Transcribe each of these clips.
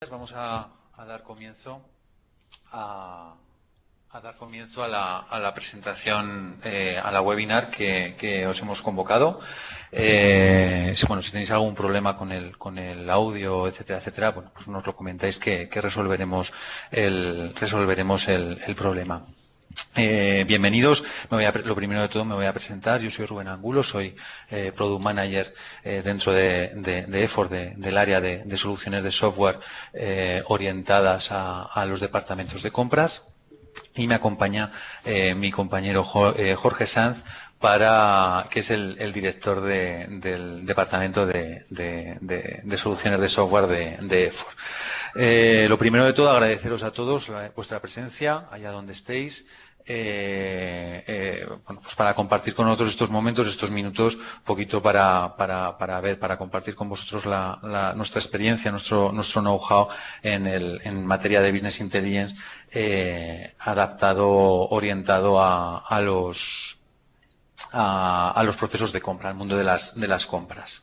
Vamos a dar comienzo a la presentación, a la webinar que os hemos convocado. Bueno, si tenéis algún problema con el audio, etcétera, etcétera, bueno, pues nos lo comentáis que resolveremos el problema. Bienvenidos. Lo primero de todo me voy a presentar. Yo soy Rubén Angulo, soy Product Manager dentro de EFOR, del área de soluciones de software orientadas a los departamentos de compras. Y me acompaña mi compañero Jorge Sanz, que es el director del departamento de soluciones de software de EFOR. Lo primero de todo, agradeceros a todos vuestra presencia, allá donde estéis. Bueno, pues para compartir con nosotros estos momentos, estos minutos, un poquito para compartir con vosotros nuestra experiencia, nuestro know-how en materia de Business Intelligence, orientado a los procesos de compra, al mundo de las compras.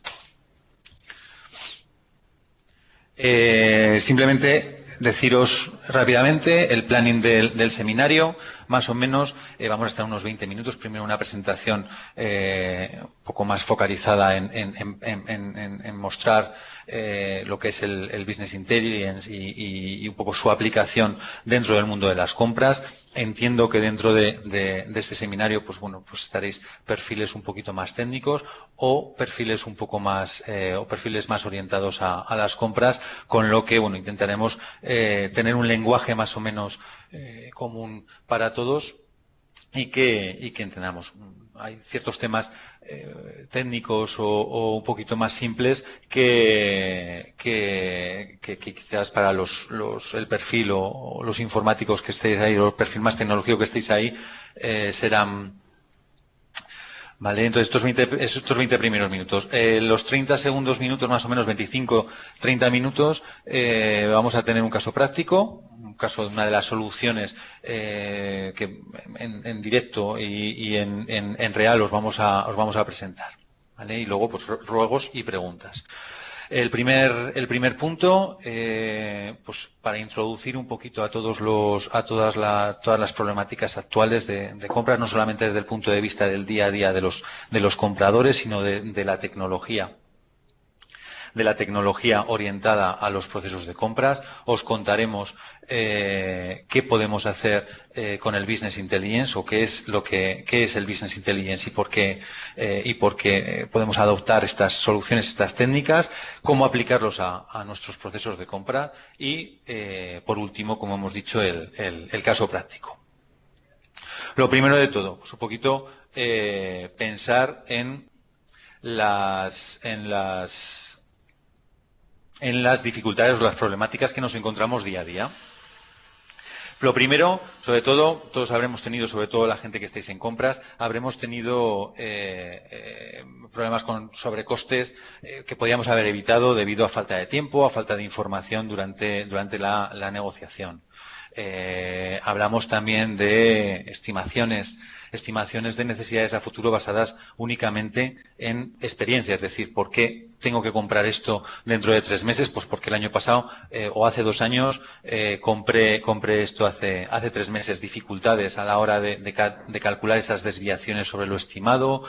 Simplemente deciros rápidamente el planning del seminario. Más o menos vamos a estar unos 20 minutos. Primero una presentación un poco más focalizada en mostrar lo que es el Business Intelligence y un poco su aplicación dentro del mundo de las compras. Entiendo que dentro de este seminario, pues bueno, pues estaréis perfiles un poquito más técnicos o perfiles un poco más o perfiles más orientados a las compras, con lo que bueno, intentaremos tener un lenguaje más o menos común para todos y que entendamos. Hay ciertos temas técnicos o un poquito más simples que quizás para el perfil o los informáticos que estéis ahí, o el perfil más tecnológico que estéis ahí, serán... Vale, entonces estos 20 primeros minutos. Los 30 segundos minutos, más o menos 25-30 minutos, vamos a tener un caso práctico, un caso de una de las soluciones que en directo y en real os vamos a presentar. ¿Vale? Y luego pues ruegos y preguntas. El primer punto, pues para introducir un poquito a todas las problemáticas actuales de compras, no solamente desde el punto de vista del día a día de los compradores, sino de la tecnología. De la tecnología orientada a los procesos de compras. Os contaremos qué podemos hacer con el Business Intelligence, o qué es el Business Intelligence y por qué podemos adoptar estas soluciones, estas técnicas, cómo aplicarlos a nuestros procesos de compra y, por último, como hemos dicho, el caso práctico. Lo primero de todo, pues un poquito pensar en las dificultades o las problemáticas que nos encontramos día a día. Lo primero, sobre todo, todos habremos tenido, sobre todo la gente que estáis en compras, habremos tenido problemas con sobrecostes que podíamos haber evitado debido a falta de tiempo, a falta de información durante la negociación. Hablamos también de estimaciones de necesidades a futuro basadas únicamente en experiencia, es decir, ¿por qué tengo que comprar esto dentro de 3 meses? Pues porque el año pasado o hace 2 años compré esto hace 3 meses. Dificultades a la hora de calcular esas desviaciones sobre lo estimado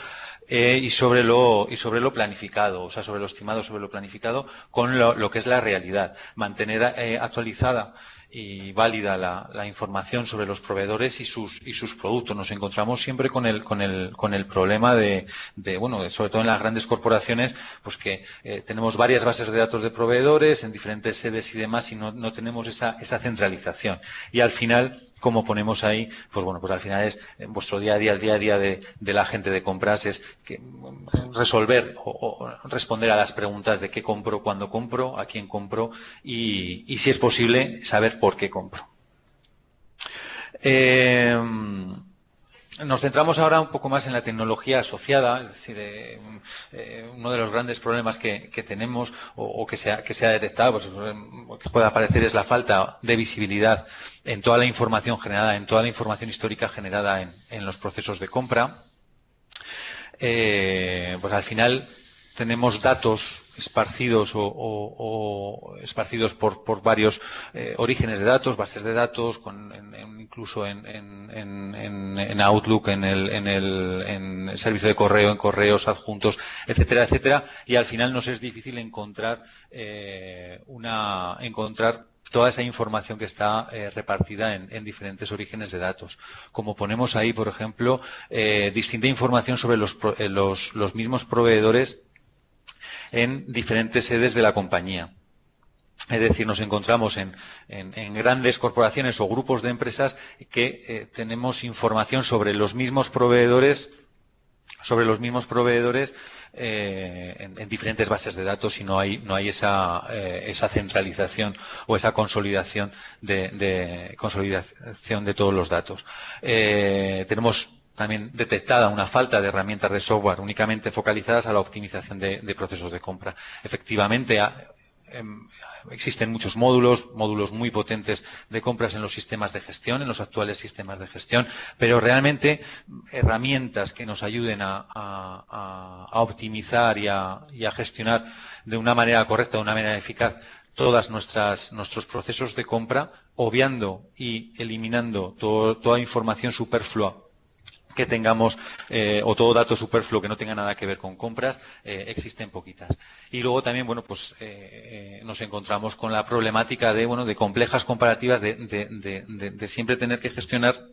y sobre lo planificado, o sea, sobre lo estimado, sobre lo planificado, con lo que es la realidad. Mantener actualizada y válida la información sobre los proveedores y sus productos. Nos encontramos siempre con el problema sobre todo en las grandes corporaciones, pues que tenemos varias bases de datos de proveedores en diferentes sedes y demás, y no tenemos esa centralización. Y al final, como ponemos ahí, pues bueno, pues al final es en vuestro día a día, el día a día de la gente de compras, es que resolver o responder a las preguntas de qué compro, cuándo compro, a quién compro y si es posible, saber por qué compro. Nos centramos ahora un poco más en la tecnología asociada, es decir, uno de los grandes problemas que tenemos o que se ha detectado, pues, que puede aparecer, es la falta de visibilidad en toda la información generada, en toda la información histórica generada en los procesos de compra. Pues al final tenemos datos esparcidos esparcidos por varios orígenes de datos, bases de datos, incluso en Outlook, en el servicio de correo, en correos adjuntos, etcétera, etcétera, y al final nos es difícil encontrar toda esa información que está repartida en diferentes orígenes de datos. Como ponemos ahí, por ejemplo, distinta información sobre los mismos proveedores en diferentes sedes de la compañía. Es decir, nos encontramos en grandes corporaciones o grupos de empresas que tenemos información sobre los mismos proveedores en diferentes bases de datos y no hay esa centralización o esa consolidación de todos los datos. Tenemos también detectada una falta de herramientas de software únicamente focalizadas a la optimización de procesos de compra. Efectivamente, existen muchos módulos muy potentes de compras en los sistemas de gestión, en los actuales sistemas de gestión, pero realmente herramientas que nos ayuden a optimizar y a gestionar de una manera correcta, de una manera eficaz, todos nuestros procesos de compra, obviando y eliminando toda información superflua que tengamos o todo dato superfluo que no tenga nada que ver con compras, existen poquitas. Y luego también, bueno, pues nos encontramos con la problemática de complejas comparativas, de siempre tener que gestionar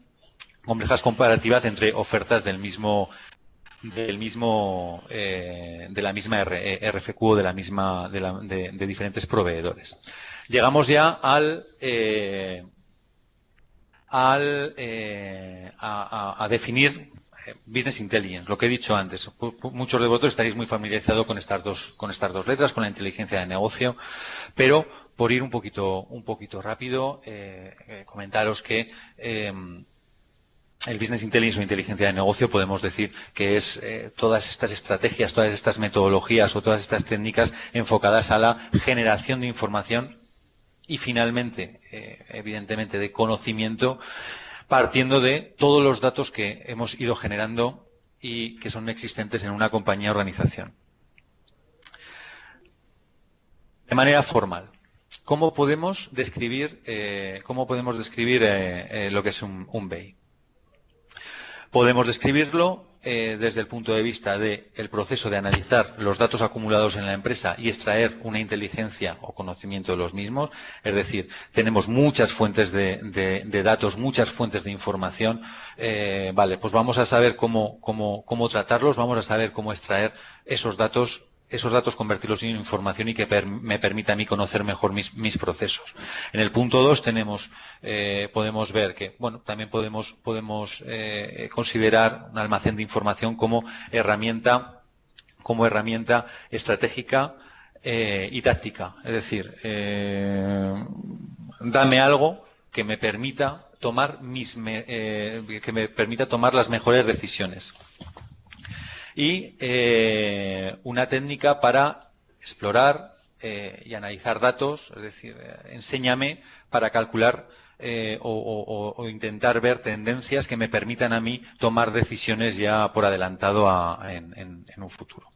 complejas comparativas entre ofertas de la misma RFQ o de diferentes proveedores. Llegamos ya a definir Business Intelligence, lo que he dicho antes. Muchos de vosotros estaréis muy familiarizados con estas dos letras, con la inteligencia de negocio, pero por ir un poquito rápido, comentaros que el Business Intelligence o inteligencia de negocio podemos decir que es todas estas estrategias, todas estas metodologías o todas estas técnicas enfocadas a la generación de información y finalmente, evidentemente, de conocimiento, partiendo de todos los datos que hemos ido generando y que son existentes en una compañía o organización. De manera formal, ¿cómo podemos describir lo que es un BEI? Podemos describirlo desde el punto de vista del proceso de analizar los datos acumulados en la empresa y extraer una inteligencia o conocimiento de los mismos. Es decir, tenemos muchas fuentes de datos, muchas fuentes de información. Vale, pues vamos a saber cómo tratarlos, vamos a saber cómo extraer esos datos, convertirlos en información y que me permita a mí conocer mejor mis procesos. En el punto 2 podemos ver que, bueno, también podemos considerar un almacén de información como herramienta estratégica y táctica. Es decir, dame algo que me permita tomar las mejores decisiones. Y una técnica para explorar y analizar datos, es decir, enséñame para calcular o intentar ver tendencias que me permitan a mí tomar decisiones ya por adelantado en un futuro.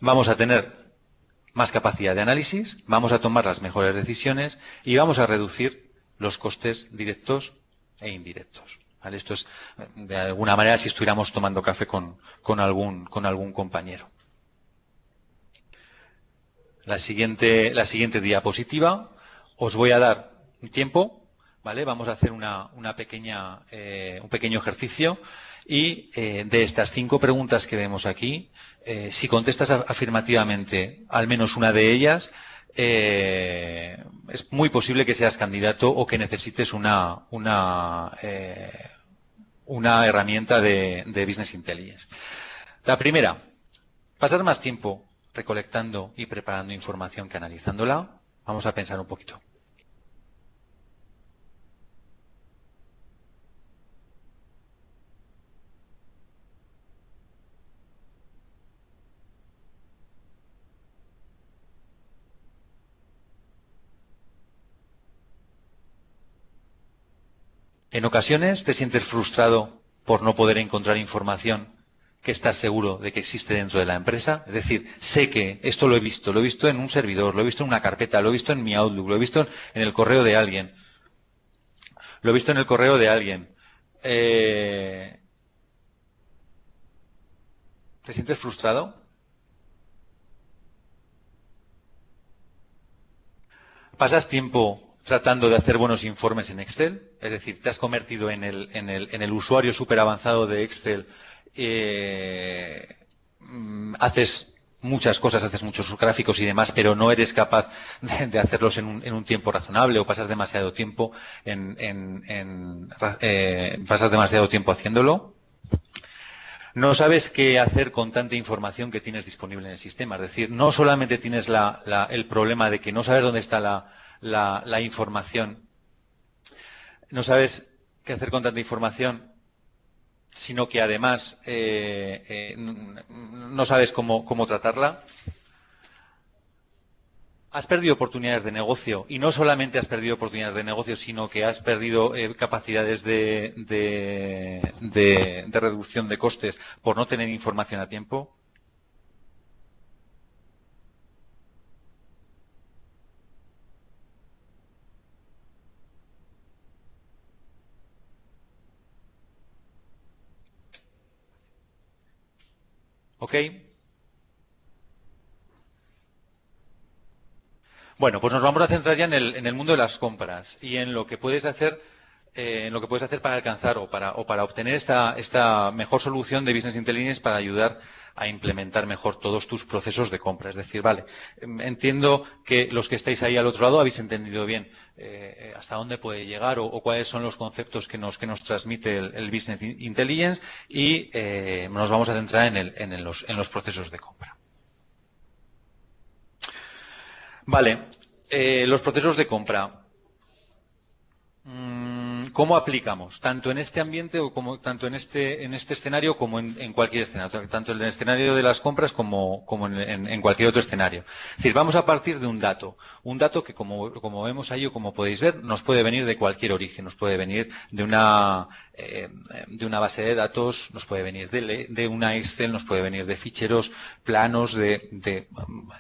Vamos a tener más capacidad de análisis, vamos a tomar las mejores decisiones y vamos a reducir los costes directos e indirectos. ¿Vale? Esto es, de alguna manera, si estuviéramos tomando café con algún compañero. La siguiente diapositiva, os voy a dar un tiempo, ¿vale? Vamos a hacer un pequeño ejercicio y de estas 5 preguntas que vemos aquí, si contestas afirmativamente al menos una de ellas, es muy posible que seas candidato o que necesites una herramienta de Business Intelligence. La primera, pasar más tiempo recolectando y preparando información que analizándola. Vamos a pensar un poquito. En ocasiones te sientes frustrado por no poder encontrar información que estás seguro de que existe dentro de la empresa. Es decir, sé que esto lo he visto en un servidor, lo he visto en una carpeta, lo he visto en mi Outlook, lo he visto en el correo de alguien. Lo he visto en el correo de alguien. ¿Te sientes frustrado? ¿Pasas tiempo tratando de hacer buenos informes en Excel? Es decir, te has convertido en el usuario súper avanzado de Excel. Haces muchas cosas, haces muchos gráficos y demás, pero no eres capaz de hacerlos en un tiempo razonable, o pasas demasiado tiempo pasas demasiado tiempo haciéndolo. No sabes qué hacer con tanta información que tienes disponible en el sistema. Es decir, no solamente tienes el problema de que no sabes dónde está la información, no sabes qué hacer con tanta información, sino que además no sabes cómo tratarla. Has perdido oportunidades de negocio, y no solamente has perdido oportunidades de negocio, sino que has perdido capacidades de reducción de costes por no tener información a tiempo. ¿Ok? Bueno, pues nos vamos a centrar ya en el mundo de las compras y en lo que puedes hacer, para alcanzar o para obtener esta mejor solución de Business Intelligence para ayudar a implementar mejor todos tus procesos de compra. Es decir, vale, entiendo que los que estáis ahí al otro lado habéis entendido bien hasta dónde puede llegar o cuáles son los conceptos que nos transmite el Business Intelligence, y nos vamos a centrar en los procesos de compra. Vale, los procesos de compra. ¿Cómo aplicamos? Tanto en este ambiente tanto en este escenario como en cualquier escenario, tanto en el escenario de las compras como en cualquier otro escenario. Es decir, vamos a partir de un dato que como vemos ahí o como podéis ver, nos puede venir de cualquier origen, nos puede venir de una base de datos, nos puede venir de una Excel, nos puede venir de ficheros planos, de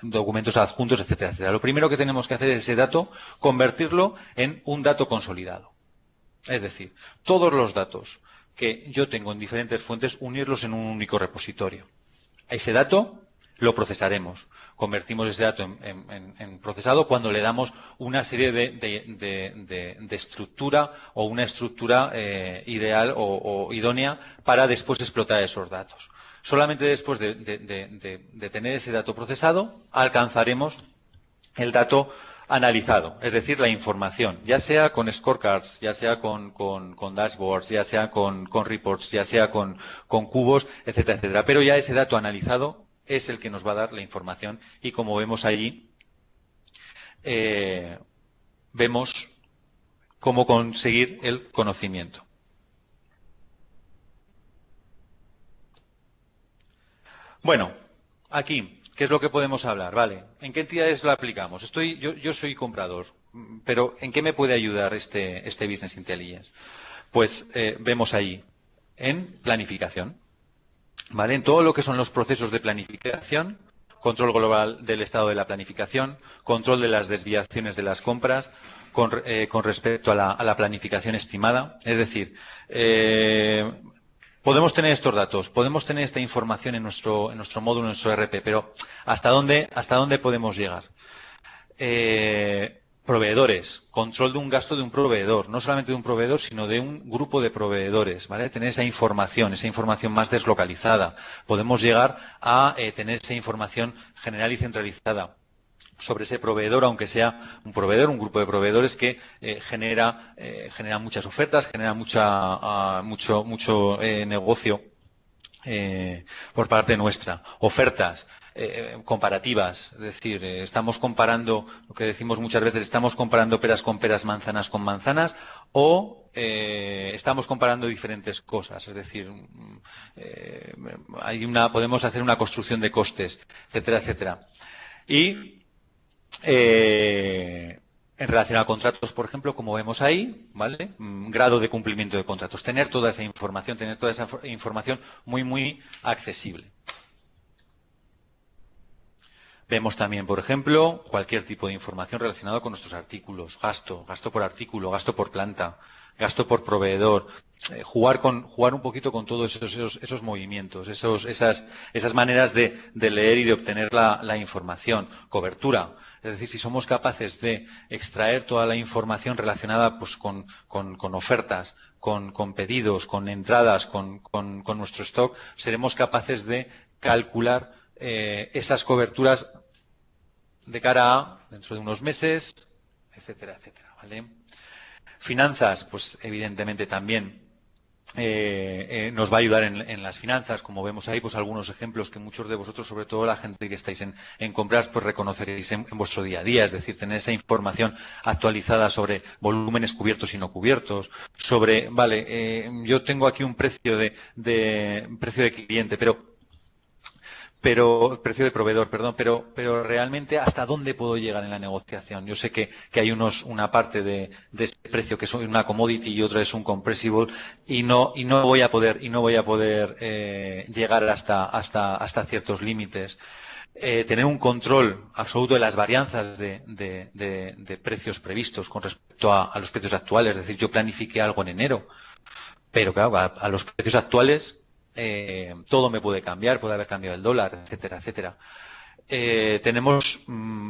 documentos adjuntos, etcétera, etcétera. Lo primero que tenemos que hacer es ese dato, convertirlo en un dato consolidado. Es decir, todos los datos que yo tengo en diferentes fuentes, unirlos en un único repositorio. Ese dato lo procesaremos. Convertimos ese dato en procesado cuando le damos una serie de estructura o una estructura ideal o idónea para después explotar esos datos. Solamente después de tener ese dato procesado, alcanzaremos el dato analizado, es decir, la información, ya sea con scorecards, ya sea con dashboards, ya sea con reports, ya sea con cubos, etcétera, etcétera. Pero ya ese dato analizado es el que nos va a dar la información, y como vemos allí, vemos cómo conseguir el conocimiento. Bueno, aquí, ¿qué es lo que podemos hablar? Vale, ¿en qué entidades lo aplicamos? Yo soy comprador, pero ¿en qué me puede ayudar este Business Intelligence? Pues vemos ahí en planificación, ¿vale? En todo lo que son los procesos de planificación, control global del estado de la planificación, control de las desviaciones de las compras con respecto a la planificación estimada. Es decir, podemos tener estos datos, podemos tener esta información en nuestro módulo, en nuestro ERP, pero ¿hasta dónde podemos llegar? Proveedores, control de un gasto de un proveedor, no solamente de un proveedor, sino de un grupo de proveedores, ¿vale? Tener esa información más deslocalizada. Podemos llegar a tener esa información general y centralizada sobre ese proveedor, aunque sea un proveedor, un grupo de proveedores que genera muchas ofertas, genera mucho negocio por parte nuestra. Ofertas comparativas, es decir, estamos comparando, lo que decimos muchas veces, estamos comparando peras con peras, manzanas con manzanas, o estamos comparando diferentes cosas, es decir, podemos hacer una construcción de costes, etcétera, etcétera. Y En relación a contratos, por ejemplo, como vemos ahí, ¿vale? Grado de cumplimiento de contratos. Tener toda esa información muy accesible. Vemos también, por ejemplo, cualquier tipo de información relacionada con nuestros artículos. Gasto por artículo, gasto por planta, gasto por proveedor. Jugar un poquito con todos esos movimientos, esas maneras de leer y de obtener la información. Cobertura. Es decir, si somos capaces de extraer toda la información relacionada pues, con ofertas, con pedidos, con entradas, con nuestro stock, seremos capaces de calcular esas coberturas de cara a dentro de unos meses, etcétera, etcétera. ¿Vale? Finanzas, pues evidentemente también nos va a ayudar en las finanzas. Como vemos ahí, pues algunos ejemplos que muchos de vosotros, sobre todo la gente que estáis en compras, pues reconoceréis en vuestro día a día. Es decir, tener esa información actualizada sobre volúmenes cubiertos y no cubiertos, sobre, vale, yo tengo aquí un precio precio de cliente, pero precio de proveedor, perdón, pero realmente hasta dónde puedo llegar en la negociación. Yo sé que hay una parte de ese precio que es una commodity y otra es un compressible y no voy a poder llegar hasta ciertos límites. Tener un control absoluto de las varianzas de precios previstos con respecto a los precios actuales. Es decir, yo planifiqué algo en enero, pero claro, a los precios actuales todo me puede cambiar, puede haber cambiado el dólar, etcétera, etcétera. Tenemos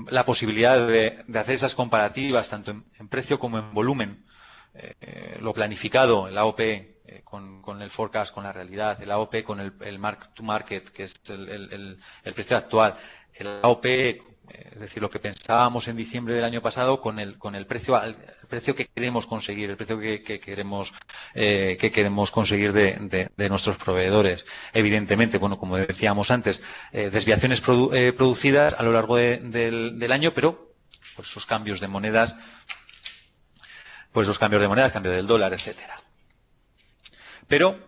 la posibilidad de hacer esas comparativas tanto en precio como en volumen. Lo planificado, el AOP con el forecast, con la realidad, el AOP con el mark to market, que es el precio actual, el AOP, es decir, lo que pensábamos en diciembre del año pasado con el precio que queremos conseguir, el precio que queremos conseguir de nuestros proveedores. Evidentemente, bueno, como decíamos antes, desviaciones producidas a lo largo del año, pero pues esos cambios de monedas, cambio del dólar, etcétera. Pero,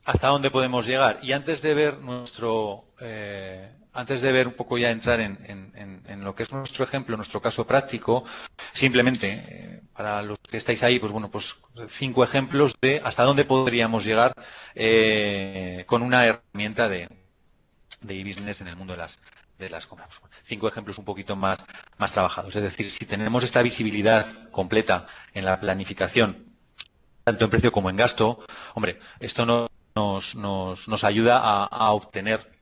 ¿hasta dónde podemos llegar? Y antes de ver un poco ya entrar en lo que es nuestro ejemplo, nuestro caso práctico, simplemente, para los que estáis ahí, pues bueno, pues 5 ejemplos de hasta dónde podríamos llegar con una herramienta de e-business en el mundo de las compras. 5 ejemplos un poquito más trabajados. Es decir, si tenemos esta visibilidad completa en la planificación, tanto en precio como en gasto, hombre, esto nos ayuda a obtener,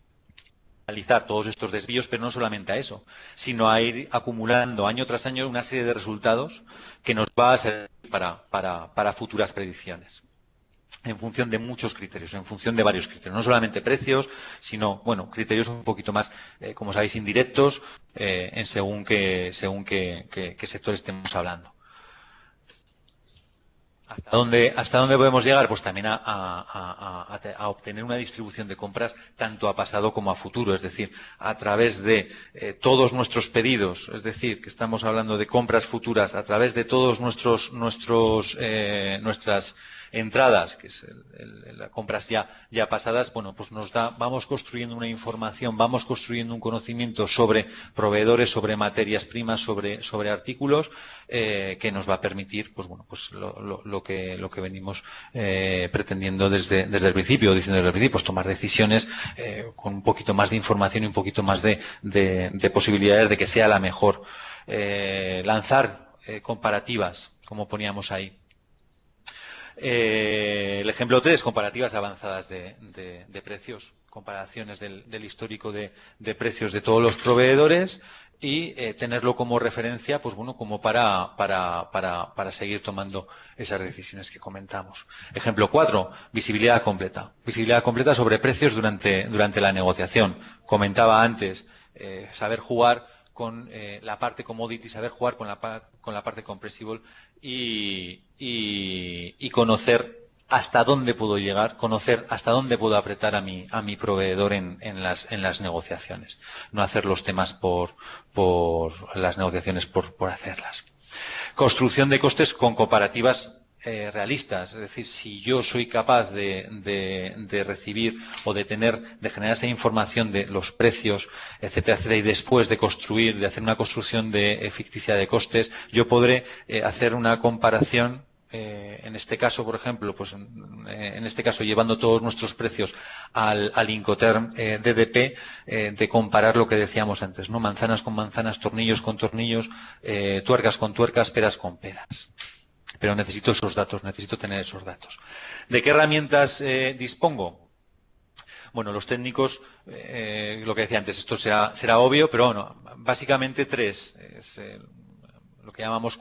analizar todos estos desvíos, pero no solamente a eso, sino a ir acumulando año tras año una serie de resultados que nos va a servir para futuras predicciones. En función de muchos criterios, en función de varios criterios, no solamente precios, sino, bueno, criterios un poquito más, como sabéis, indirectos, según qué sector estemos hablando. ¿Hasta dónde podemos llegar? Pues también a obtener una distribución de compras tanto a pasado como a futuro, es decir, a través de todos nuestros pedidos, es decir, que estamos hablando de compras futuras, a través de todos nuestras entradas, que es las compras ya pasadas, bueno, pues vamos construyendo una información, vamos construyendo un conocimiento sobre proveedores, sobre materias primas, sobre artículos, que nos va a permitir, pues bueno, pues lo que venimos pretendiendo desde el principio, diciendo desde el principio, pues tomar decisiones con un poquito más de información y un poquito más de posibilidades de que sea la mejor. Lanzar comparativas, como poníamos ahí. El ejemplo 3, comparativas avanzadas de precios, comparaciones del histórico de precios de todos los proveedores y tenerlo como referencia, pues bueno, como para seguir tomando esas decisiones que comentamos. Ejemplo 4, visibilidad completa. Visibilidad completa sobre precios durante la negociación. Comentaba antes, saber jugar con la parte commodity, saber jugar con la parte compressible y conocer hasta dónde puedo llegar, conocer hasta dónde puedo apretar a mi proveedor en las negociaciones. No hacer los temas por las negociaciones por hacerlas. Construcción de costes con comparativas realistas. Es decir, si yo soy capaz de recibir o de generar esa información de los precios, etcétera, etcétera, y después de hacer una construcción ficticia de costes, yo podré hacer una comparación. En este caso, por ejemplo, pues en este caso llevando todos nuestros precios al Incoterm DDP, de comparar lo que decíamos antes, ¿no? Manzanas con manzanas, tornillos con tornillos, tuercas con tuercas, peras con peras. Pero necesito esos datos, necesito tener esos datos. ¿De qué herramientas dispongo? Bueno, los técnicos, lo que decía antes, esto será obvio, pero bueno, básicamente tres. Es, lo que llamamos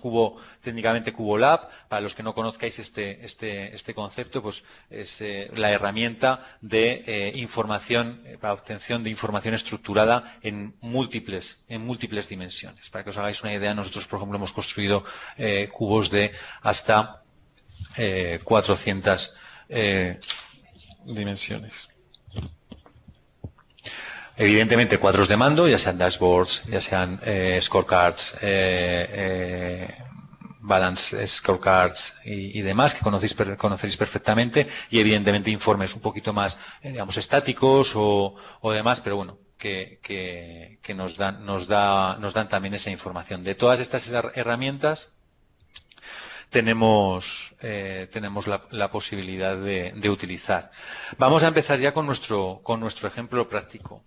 técnicamente Cubo Lab. Para los que no conozcáis este concepto, pues es la herramienta de información, para obtención de información estructurada en múltiples dimensiones. Para que os hagáis una idea, nosotros, por ejemplo, hemos construido cubos de hasta 400 dimensiones. Evidentemente cuadros de mando, ya sean dashboards, ya sean scorecards, balance scorecards y demás, que conoceréis perfectamente, y evidentemente informes un poquito más, digamos, estáticos o demás, pero bueno, que nos dan también esa información. De todas estas herramientas tenemos la posibilidad de utilizar. Vamos a empezar ya con nuestro ejemplo práctico.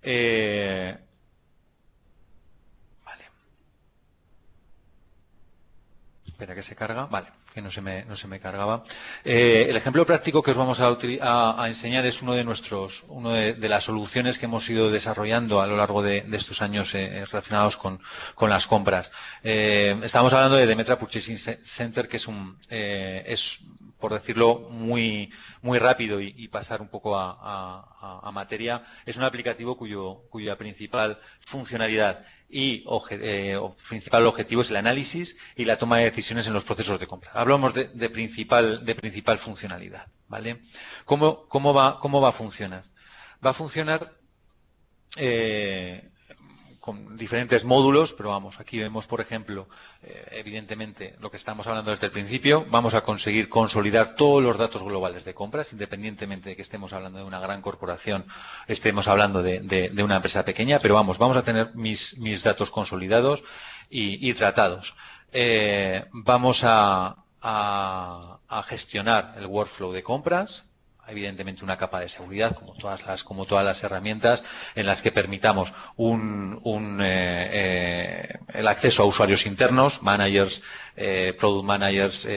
Vale. Espera que se carga. Vale, que no se me cargaba. El ejemplo práctico que os vamos a enseñar es una de las soluciones que hemos ido desarrollando a lo largo de estos años relacionados con las compras. Estamos hablando de Demetra Purchasing Center, que es por decirlo muy rápido y pasar un poco a materia, es un aplicativo cuya principal funcionalidad y principal objetivo es el análisis y la toma de decisiones en los procesos de compra. Hablamos de principal funcionalidad, ¿vale? ¿Cómo va a funcionar? Va a funcionar con diferentes módulos, pero vamos, aquí vemos, por ejemplo, evidentemente, lo que estamos hablando desde el principio, vamos a conseguir consolidar todos los datos globales de compras, independientemente de que estemos hablando de una gran corporación, estemos hablando de una empresa pequeña, pero vamos a tener mis datos consolidados y tratados. Vamos a gestionar el workflow de compras, evidentemente una capa de seguridad, como todas las herramientas, en las que permitamos el acceso a usuarios internos, managers, product managers,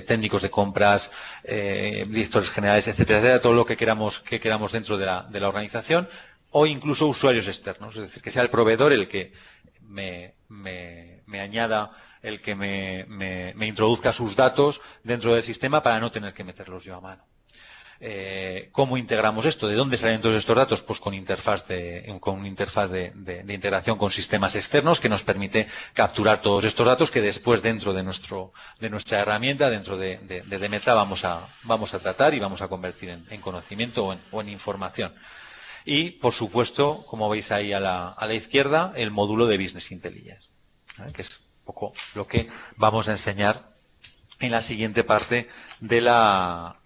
técnicos de compras, directores generales, etcétera, etcétera, todo lo que queramos dentro de la organización, o incluso usuarios externos, es decir, que sea el proveedor el que me añada, el que me introduzca sus datos dentro del sistema para no tener que meterlos yo a mano. ¿Cómo integramos esto? ¿De dónde salen todos estos datos? Pues con una interfaz de integración con sistemas externos que nos permite capturar todos estos datos que después dentro de nuestra herramienta, dentro de Demetra, vamos a tratar y vamos a convertir en conocimiento o en información. Y, por supuesto, como veis ahí a la izquierda, el módulo de Business Intelligence, que es un poco lo que vamos a enseñar en la siguiente parte de la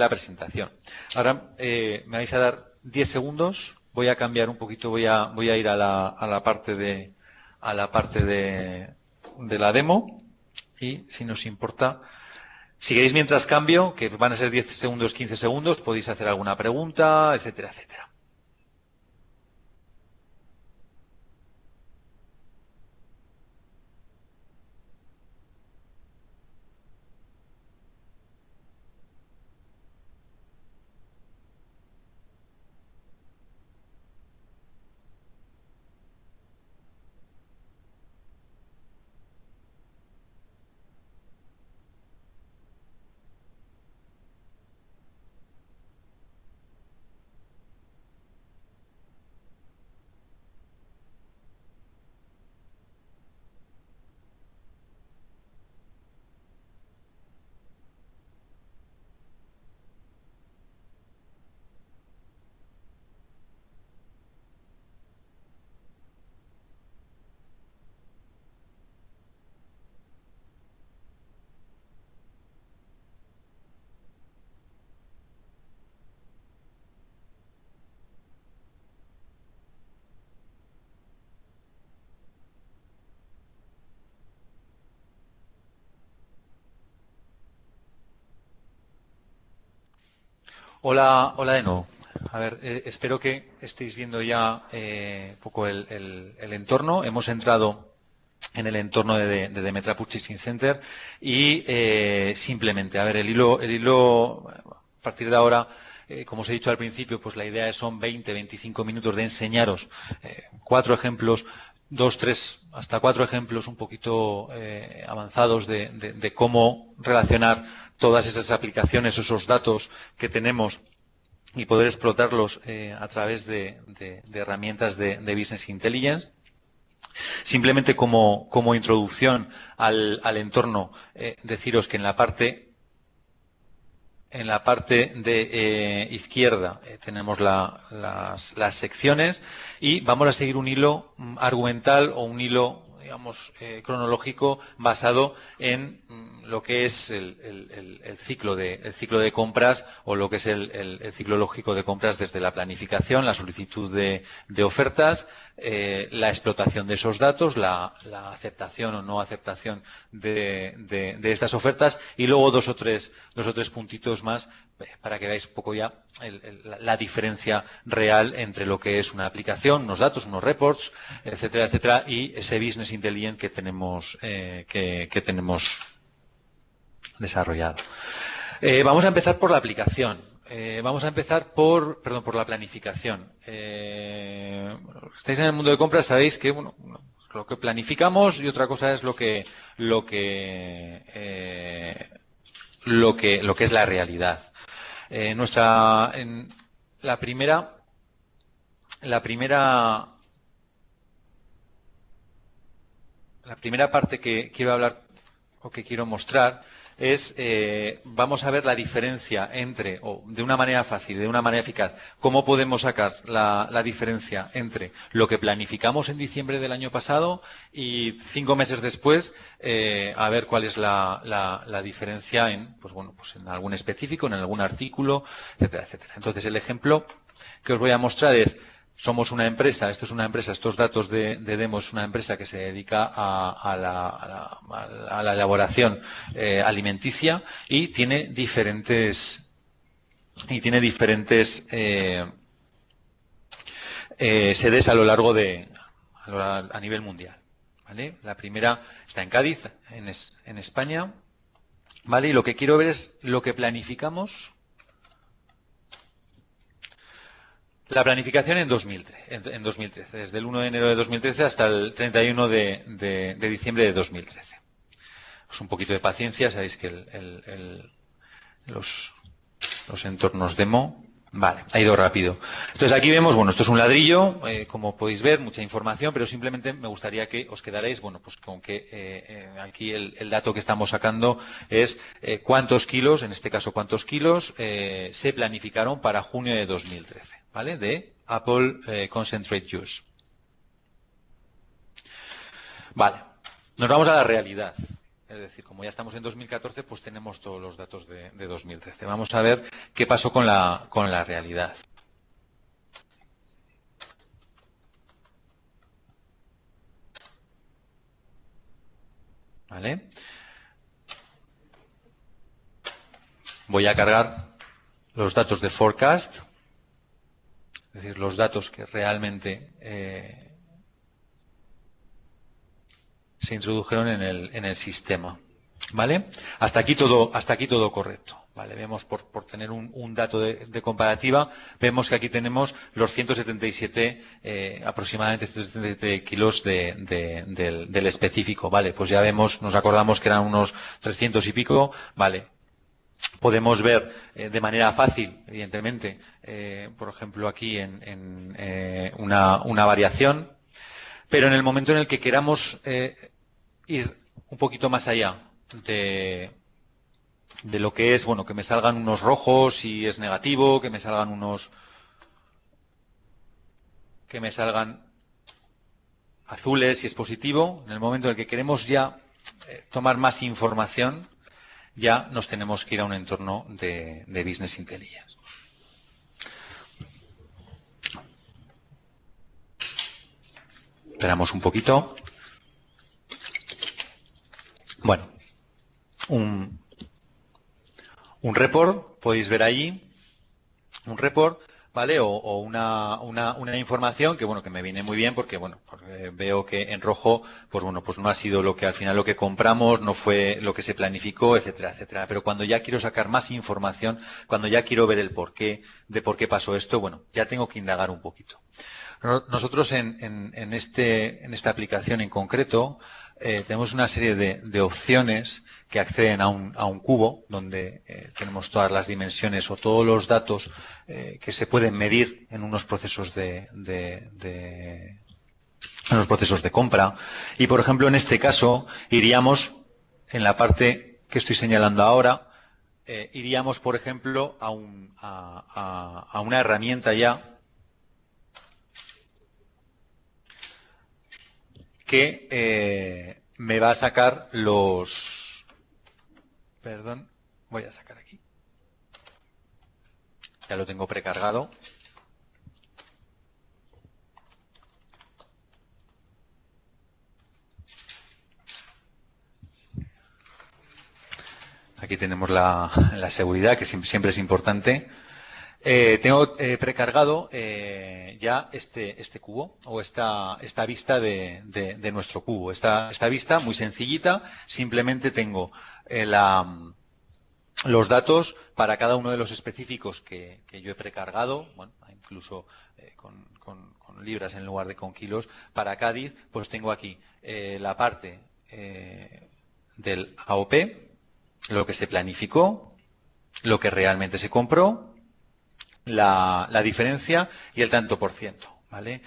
presentación. Ahora me vais a dar 10 segundos. Voy a cambiar un poquito, voy a ir a la parte de la demo, y si nos importa, si queréis mientras cambio, que van a ser 10 segundos, 15 segundos, podéis hacer alguna pregunta, etcétera, etcétera. Hola, hola de nuevo. A ver, espero que estéis viendo ya un poco el entorno. Hemos entrado en el entorno de Demetra Purchasing Center y simplemente, a ver, el hilo, a partir de ahora, como os he dicho al principio, pues la idea son 20-25 minutos de enseñaros 4 ejemplos, 2, 3, hasta 4 ejemplos un poquito avanzados de cómo relacionar todas esas aplicaciones, esos datos que tenemos y poder explotarlos a través de herramientas de Business Intelligence. Simplemente como introducción al entorno, deciros que en la parte de izquierda tenemos las secciones y vamos a seguir un hilo argumental o un hilo, digamos, cronológico basado en lo que es el ciclo de compras o lo que es el ciclo lógico de compras desde la planificación, la solicitud de ofertas, la explotación de esos datos, la aceptación o no aceptación de estas ofertas y luego dos o tres puntitos más para que veáis un poco ya la diferencia real entre lo que es una aplicación, unos datos, unos reports, etcétera, etcétera, y ese business intelligence que tenemos desarrollado. Vamos a empezar por la aplicación. Vamos a empezar por la planificación. Estáis en el mundo de compras, sabéis que lo que planificamos y otra cosa es lo que es la realidad. La primera parte que quiero hablar o que quiero mostrar es, vamos a ver la diferencia entre, o de una manera fácil, de una manera eficaz, cómo podemos sacar la diferencia entre lo que planificamos en diciembre del año pasado y 5 meses después, a ver cuál es la diferencia en, pues en algún específico, en algún artículo, etcétera, etcétera. Entonces, el ejemplo que os voy a mostrar es, somos una empresa, esto es una empresa, estos datos de demo es una empresa que se dedica a la elaboración alimenticia y tiene diferentes sedes a lo largo a nivel mundial. ¿Vale? La primera está en Cádiz, en España. ¿Vale? Y lo que quiero ver es lo que planificamos. La planificación en 2013, desde el 1 de enero de 2013 hasta el 31 de diciembre de 2013. Pues un poquito de paciencia, sabéis que los entornos demo, vale, ha ido rápido. Entonces aquí vemos, esto es un ladrillo, como podéis ver, mucha información, pero simplemente me gustaría que os quedarais, pues con que aquí el dato que estamos sacando es cuántos kilos, en este caso cuántos kilos, se planificaron para junio de 2013, ¿vale? De Apple Concentrate Juice. Vale, nos vamos a la realidad. Es decir, como ya estamos en 2014, pues tenemos todos los datos de 2013. Vamos a ver qué pasó con la realidad. ¿Vale? Voy a cargar los datos de forecast, es decir, los datos que realmente se introdujeron en el sistema. ¿Vale? Hasta aquí todo correcto. ¿Vale? Vemos, por tener un dato de comparativa, vemos que aquí tenemos los 177, aproximadamente 177 kilos del específico. ¿Vale? Pues ya vemos, nos acordamos que eran unos 300 y pico. ¿Vale? Podemos ver de manera fácil, evidentemente, por ejemplo, aquí en una variación, pero en el momento en el que queramos ir un poquito más allá de lo que es, que me salgan unos rojos si es negativo, que me salgan azules si es positivo. En el momento en el que queremos ya tomar más información, ya nos tenemos que ir a un entorno de Business Intelligence. Esperamos un poquito. Bueno, un report, podéis ver allí un report, ¿vale? O una información que, bueno, que me viene muy bien porque, bueno, porque veo que en rojo, pues bueno, pues no ha sido lo que al final lo que compramos, no fue lo que se planificó, etcétera, etcétera. Pero cuando ya quiero sacar más información, cuando ya quiero ver el porqué de por qué pasó esto, bueno, ya tengo que indagar un poquito. Nosotros en esta aplicación en concreto tenemos una serie de opciones que acceden a un cubo donde tenemos todas las dimensiones o todos los datos que se pueden medir en unos procesos en unos procesos de compra. Y, por ejemplo, en este caso iríamos en la parte que estoy señalando ahora, iríamos, por ejemplo, a una herramienta ya que me va a sacar los... Perdón, voy a sacar aquí. Ya lo tengo precargado. Aquí tenemos la seguridad, que siempre es importante. Tengo precargado ya este cubo o esta vista de nuestro cubo. Esta vista muy sencillita, simplemente tengo los datos para cada uno de los específicos que yo he precargado, bueno, incluso con libras en lugar de con kilos. Para Cádiz, pues tengo aquí la parte del AOP, lo que se planificó, lo que realmente se compró, la diferencia y el tanto por ciento, ¿vale?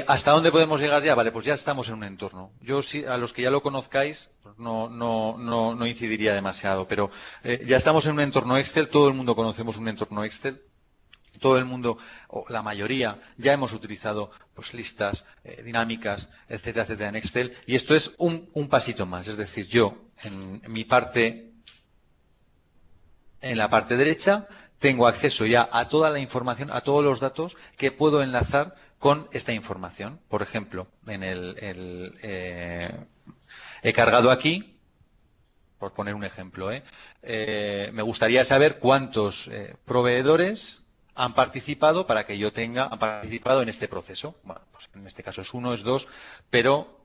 ¿Hasta dónde podemos llegar ya? Vale, pues ya estamos en un entorno. Yo, a los que ya lo conozcáis, pues no incidiría demasiado, pero ya estamos en un entorno Excel, todo el mundo conocemos un entorno Excel. Todo el mundo, o la mayoría, ya hemos utilizado pues listas dinámicas, etcétera, etcétera, en Excel. Y esto es un pasito más. Es decir, yo, en mi parte, en la parte derecha, tengo acceso ya a toda la información, a todos los datos que puedo enlazar con esta información. Por ejemplo, he cargado aquí, por poner un ejemplo, me gustaría saber cuántos proveedores han participado para que yo han participado en este proceso. Bueno, pues en este caso es 1, es 2, pero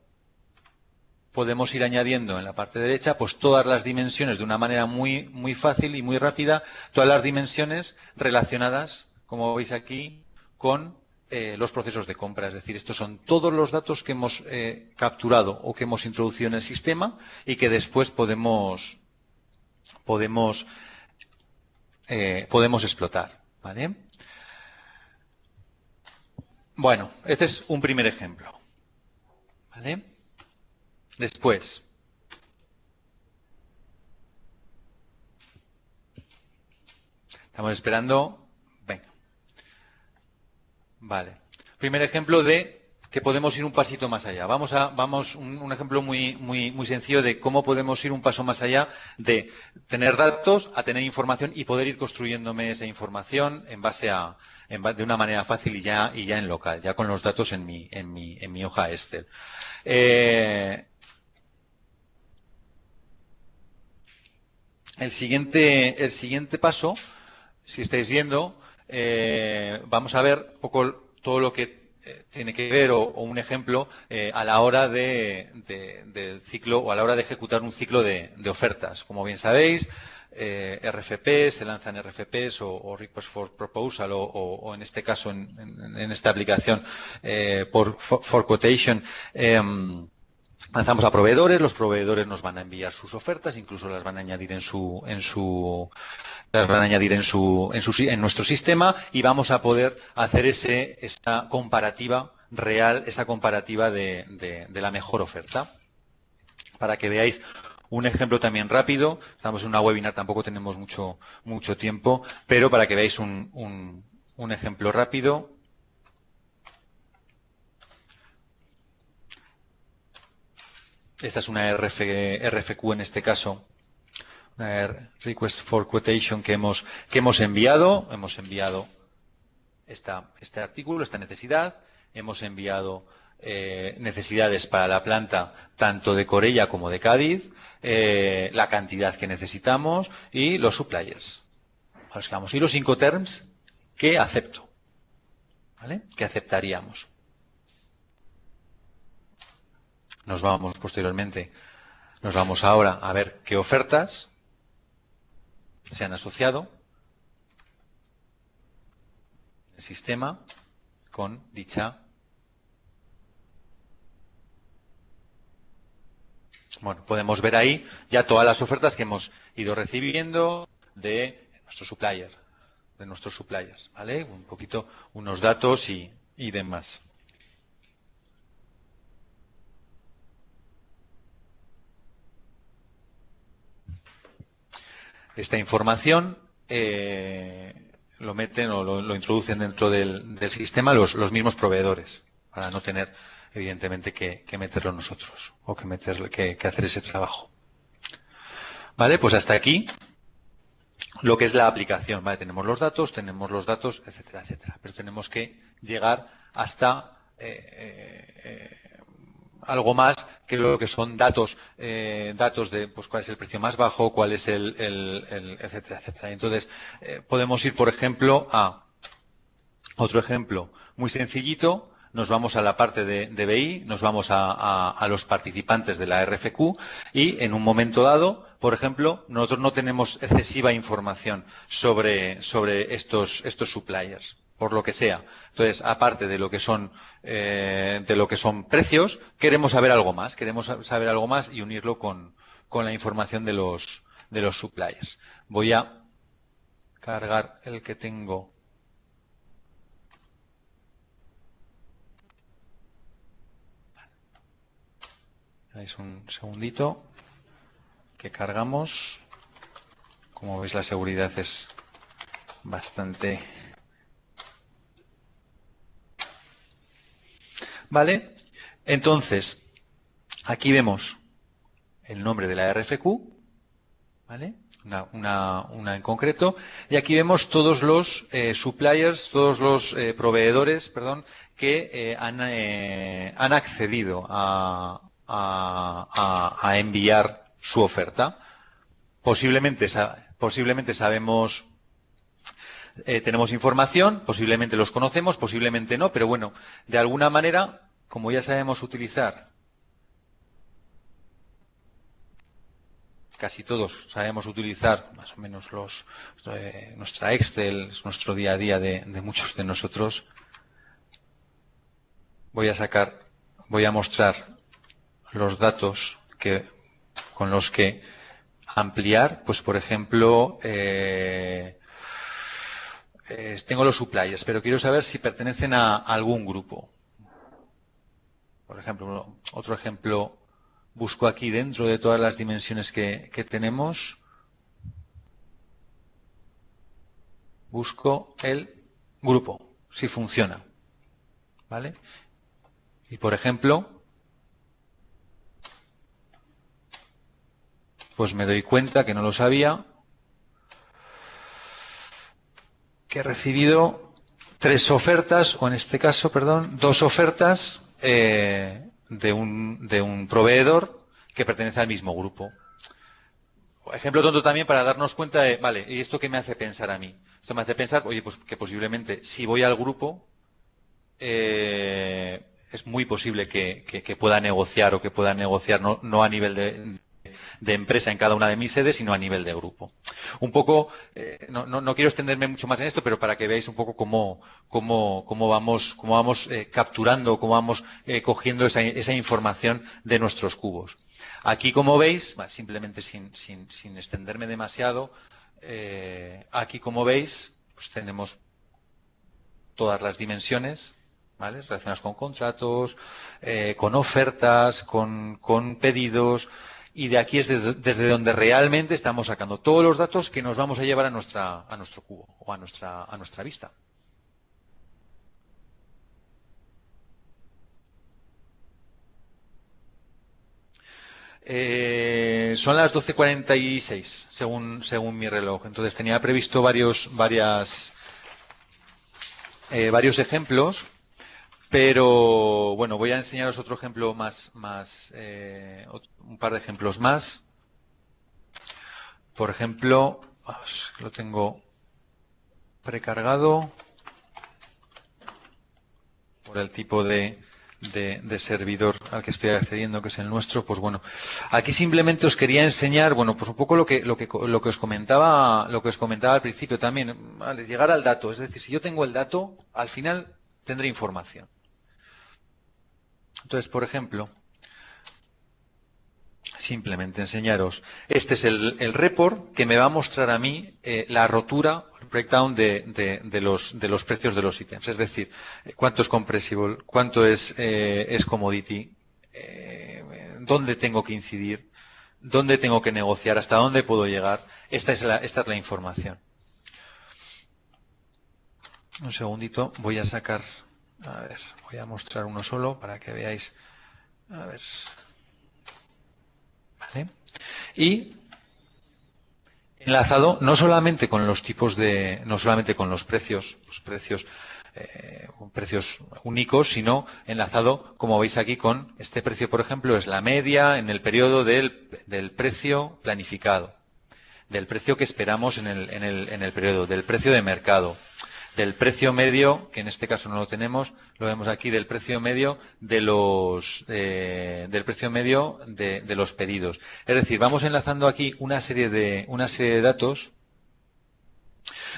podemos ir añadiendo en la parte derecha pues todas las dimensiones de una manera muy, muy fácil y muy rápida, todas las dimensiones relacionadas, como veis aquí, con los procesos de compra. Es decir, estos son todos los datos que hemos capturado o que hemos introducido en el sistema y que después podemos explotar, ¿vale? Bueno, este es un primer ejemplo, ¿vale? Después, estamos esperando. Venga. Vale. Primer ejemplo de que podemos ir un pasito más allá. Vamos un ejemplo muy, muy, muy sencillo de cómo podemos ir un paso más allá de tener datos a tener información y poder ir construyéndome esa información en base de una manera fácil y ya en local, ya con los datos en mi hoja Excel. El siguiente paso, si estáis viendo, vamos a ver un poco todo lo que tiene que ver o un ejemplo a la hora del ciclo o a la hora de ejecutar un ciclo de ofertas. Como bien sabéis, RFPs, se lanzan RFPs o Request for Proposal o en este caso, en esta aplicación, for Quotation, lanzamos a proveedores, los proveedores nos van a enviar sus ofertas, incluso las van a añadir en nuestro sistema y vamos a poder hacer esa comparativa real, esa comparativa de la mejor oferta. Para que veáis un ejemplo también rápido, estamos en una webinar, tampoco tenemos mucho tiempo, pero para que veáis un ejemplo rápido. Esta es una RFQ en este caso, una Request for Quotation que hemos enviado. Hemos enviado este artículo, esta necesidad. Hemos enviado necesidades para la planta tanto de Corella como de Cádiz, la cantidad que necesitamos y los suppliers. Y los Incoterms que acepto, ¿vale? Que aceptaríamos. Nos vamos posteriormente, nos vamos ahora a ver qué ofertas se han asociado en el sistema con dicha. Bueno, podemos ver ahí ya todas las ofertas que hemos ido recibiendo de nuestro supplier, de nuestros suppliers, ¿vale? Un poquito, unos datos y demás. Esta información lo meten o lo introducen dentro del sistema los mismos proveedores, para no tener, evidentemente, que meterlo nosotros o que hacer ese trabajo. Vale, pues hasta aquí lo que es la aplicación. Vale, tenemos los datos, etcétera, etcétera. Pero tenemos que llegar hasta algo más que lo que son datos de pues cuál es el precio más bajo, cuál es el etcétera, etcétera. Entonces, podemos ir, por ejemplo, a otro ejemplo muy sencillito. Nos vamos a la parte de BI, nos vamos a los participantes de la RFQ y en un momento dado, por ejemplo, nosotros no tenemos excesiva información sobre estos suppliers, por lo que sea. Entonces, aparte de lo que son precios, queremos saber algo más, y unirlo con la información de los suppliers. Voy a cargar el que tengo. Dais un segundito que cargamos. Como veis, la seguridad es bastante. Vale, entonces aquí vemos el nombre de la RFQ, ¿vale? Una en concreto, y aquí vemos todos los suppliers, todos los proveedores, perdón, que han accedido a enviar su oferta. Posiblemente sabemos, tenemos información, posiblemente los conocemos, posiblemente no, pero bueno, de alguna manera, como ya sabemos utilizar, casi todos sabemos utilizar más o menos nuestra Excel, es nuestro día a día de muchos de nosotros. Voy a mostrar los datos con los que ampliar, pues por ejemplo, tengo los suppliers, pero quiero saber si pertenecen a algún grupo. Por ejemplo, otro ejemplo, busco aquí dentro de todas las dimensiones que tenemos, busco el grupo, si funciona. ¿Vale? Y por ejemplo, pues me doy cuenta, que no lo sabía, que he recibido 3 ofertas, o en este caso, perdón, 2 ofertas de un proveedor que pertenece al mismo grupo. Ejemplo tonto también para darnos cuenta de, vale, ¿y esto qué me hace pensar a mí? Esto me hace pensar, oye, pues que posiblemente si voy al grupo, es muy posible que pueda negociar no a nivel de empresa en cada una de mis sedes, sino a nivel de grupo. Un poco, no quiero extenderme mucho más en esto, pero para que veáis un poco cómo vamos capturando, cómo vamos cogiendo esa información de nuestros cubos. Aquí, como veis, simplemente sin extenderme demasiado, aquí, como veis, pues tenemos todas las dimensiones, ¿vale?, relacionadas con contratos, con ofertas, con pedidos, y de aquí es desde donde realmente estamos sacando todos los datos que nos vamos a llevar a nuestro cubo o a nuestra vista. Son las 12:46 según mi reloj. Entonces tenía previsto varios ejemplos, pero bueno, voy a enseñaros otro ejemplo un par de ejemplos más. Por ejemplo, lo tengo precargado por el tipo de servidor al que estoy accediendo, que es el nuestro. Pues bueno, aquí simplemente os quería enseñar, bueno, pues un poco lo que os comentaba al principio también, al llegar al dato. Es decir, si yo tengo el dato, al final tendré información. Entonces, por ejemplo, simplemente enseñaros, este es el report que me va a mostrar a mí la rotura, el breakdown de los precios de los ítems. Es decir, cuánto es compressible, cuánto es commodity, dónde tengo que incidir, dónde tengo que negociar, hasta dónde puedo llegar. Esta es la información. Un segundito, voy a sacar, a ver, voy a mostrar uno solo para que veáis. A ver. ¿Vale? Y enlazado no solamente con los tipos no solamente con los precios únicos, sino enlazado, como veis aquí, con este precio, por ejemplo, es la media en el periodo del precio planificado, del precio que esperamos en el periodo, del precio de mercado, del precio medio, que en este caso no lo tenemos, lo vemos aquí, del precio medio de los pedidos. Es decir, vamos enlazando aquí una serie de datos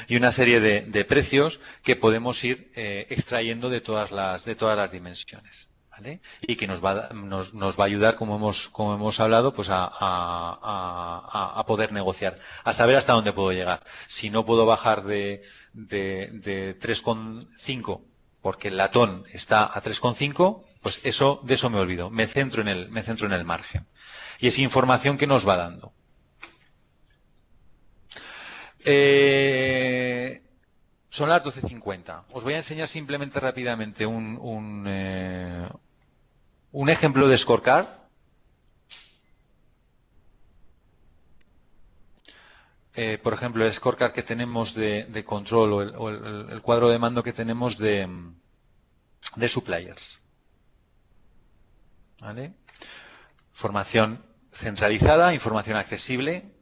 y una serie de precios que podemos ir extrayendo de todas las dimensiones. ¿Vale? Y que nos va a ayudar, como hemos hablado, pues a poder negociar, a saber hasta dónde puedo llegar. Si no puedo bajar de 3,5 porque el latón está a 3,5, pues de eso me olvido. Me centro en el margen. Y es información que nos va dando. Son las 12:50. Os voy a enseñar simplemente rápidamente un ejemplo de scorecard. Por ejemplo, el scorecard que tenemos de control o el cuadro de mando que tenemos de suppliers. ¿Vale? Información centralizada, información accesible.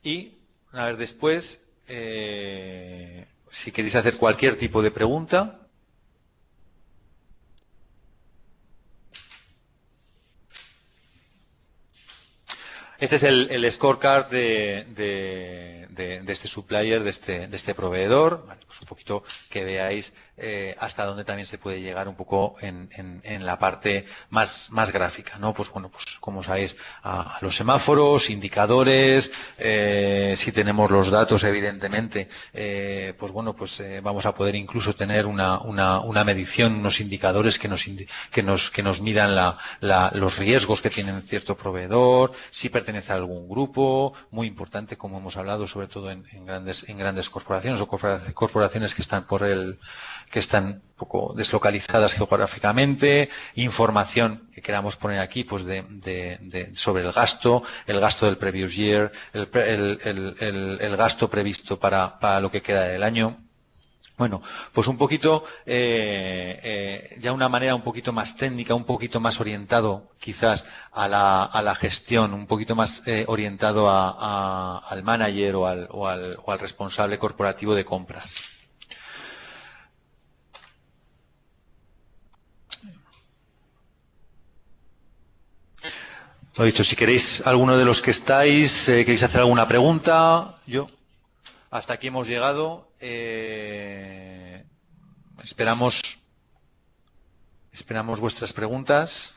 Y, a ver, después, si queréis hacer cualquier tipo de pregunta. Este es el scorecard de este supplier, de este proveedor. Vale, pues un poquito que veáis hasta dónde también se puede llegar un poco en la parte más gráfica, ¿no? Pues bueno, pues como sabéis, a los semáforos, indicadores, si tenemos los datos, evidentemente, pues bueno, pues vamos a poder incluso tener una medición, unos indicadores que nos midan los riesgos que tiene cierto proveedor, si pertenece a algún grupo, muy importante, como hemos hablado, sobre todo en grandes corporaciones o corporaciones que están un poco deslocalizadas geográficamente, información que queramos poner aquí, pues sobre el gasto del previous year, el gasto previsto para lo que queda del año. Bueno, pues un poquito, ya una manera un poquito más técnica, un poquito más orientado quizás a la gestión, un poquito más orientado al manager o al responsable corporativo de compras. Lo dicho, si queréis, alguno de los que estáis, queréis hacer alguna pregunta, hasta aquí hemos llegado. Esperamos vuestras preguntas.